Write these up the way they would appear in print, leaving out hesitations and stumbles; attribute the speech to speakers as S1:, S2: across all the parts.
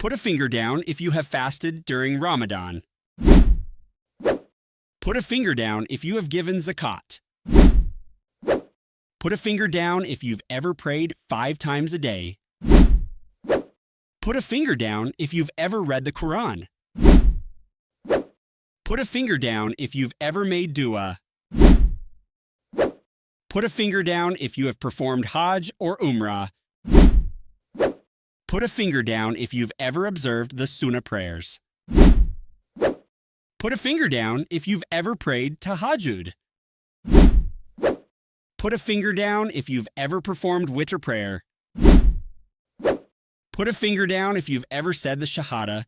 S1: Put a finger down if you have fasted during Ramadan. Put a finger down if you have given Zakat. Put a finger down if you've ever prayed 5 times a day. Put a finger down if you've ever read the Quran. Put a finger down if you've ever made dua. Put a finger down if you have performed Hajj or Umrah. Put a finger down if you've ever observed the Sunnah prayers. Put a finger down if you've ever prayed tahajjud. Put a finger down if you've ever performed witr prayer. Put a finger down if you've ever said the shahada.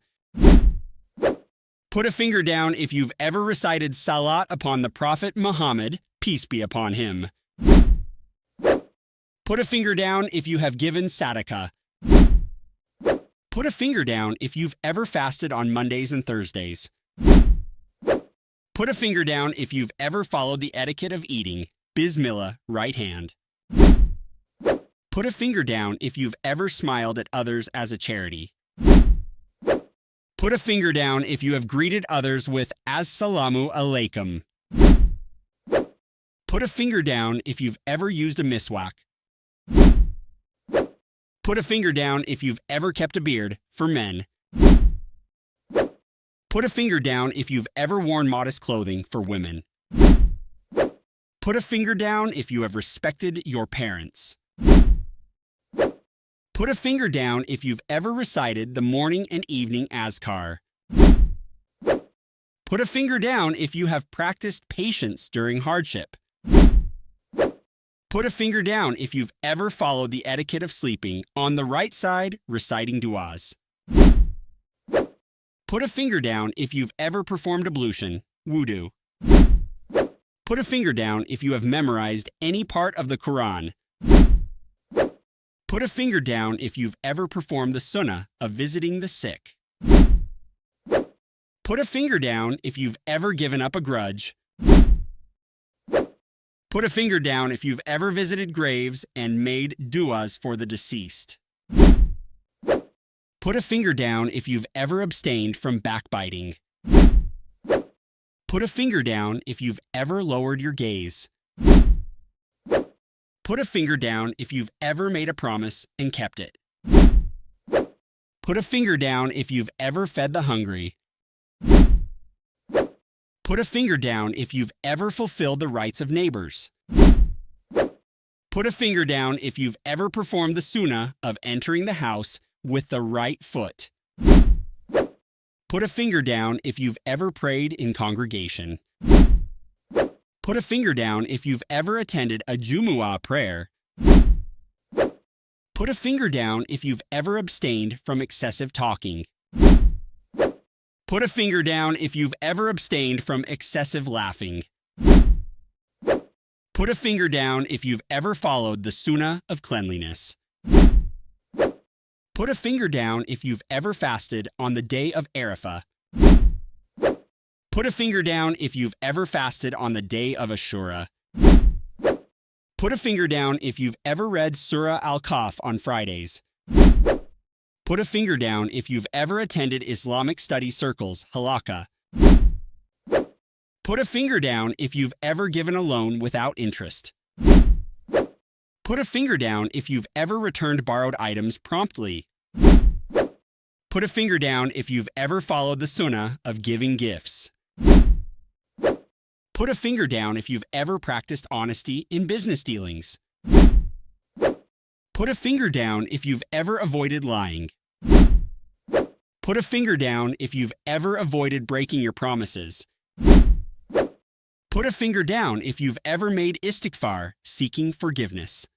S1: Put a finger down if you've ever recited salat upon the Prophet Muhammad, peace be upon him. Put a finger down if you have given sadaqah. Put a finger down if you've ever fasted on Mondays and Thursdays. Put a finger down if you've ever followed the etiquette of eating, Bismillah, right hand. Put a finger down if you've ever smiled at others as a charity. Put a finger down if you have greeted others with As-Salamu Alaikum. Put a finger down if you've ever used a Miswak. Put a finger down if you've ever kept a beard, for men. Put a finger down if you've ever worn modest clothing, for women. Put a finger down if you have respected your parents. Put a finger down if you've ever recited the morning and evening azkar. Put a finger down if you have practiced patience during hardship. Put a finger down if you've ever followed the etiquette of sleeping on the right side, reciting du'as. Put a finger down if you've ever performed ablution, wudu. Put a finger down if you have memorized any part of the Quran. Put a finger down if you've ever performed the Sunnah of visiting the sick. Put a finger down if you've ever given up a grudge. Put a finger down if you've ever visited graves and made du'as for the deceased. Put a finger down if you've ever abstained from backbiting. Put a finger down if you've ever lowered your gaze. Put a finger down if you've ever made a promise and kept it. Put a finger down if you've ever fed the hungry. Put a finger down if you've ever fulfilled the rights of neighbors. Put a finger down if you've ever performed the sunnah of entering the house with the right foot. Put a finger down if you've ever prayed in congregation. Put a finger down if you've ever attended a Jumu'ah prayer. Put a finger down if you've ever abstained from excessive talking. Put a finger down if you've ever abstained from excessive laughing. Put a finger down if you've ever followed the sunnah of cleanliness. Put a finger down if you've ever fasted on the day of Arafah. Put a finger down if you've ever fasted on the day of Ashura. Put a finger down if you've ever read Surah Al-Kahf on Fridays. Put a finger down if you've ever attended Islamic study circles, halakha. Put a finger down if you've ever given a loan without interest. Put a finger down if you've ever returned borrowed items promptly. Put a finger down if you've ever followed the sunnah of giving gifts. Put a finger down if you've ever practiced honesty in business dealings. Put a finger down if you've ever avoided lying. Put a finger down if you've ever avoided breaking your promises. Put a finger down if you've ever made istighfar, seeking forgiveness.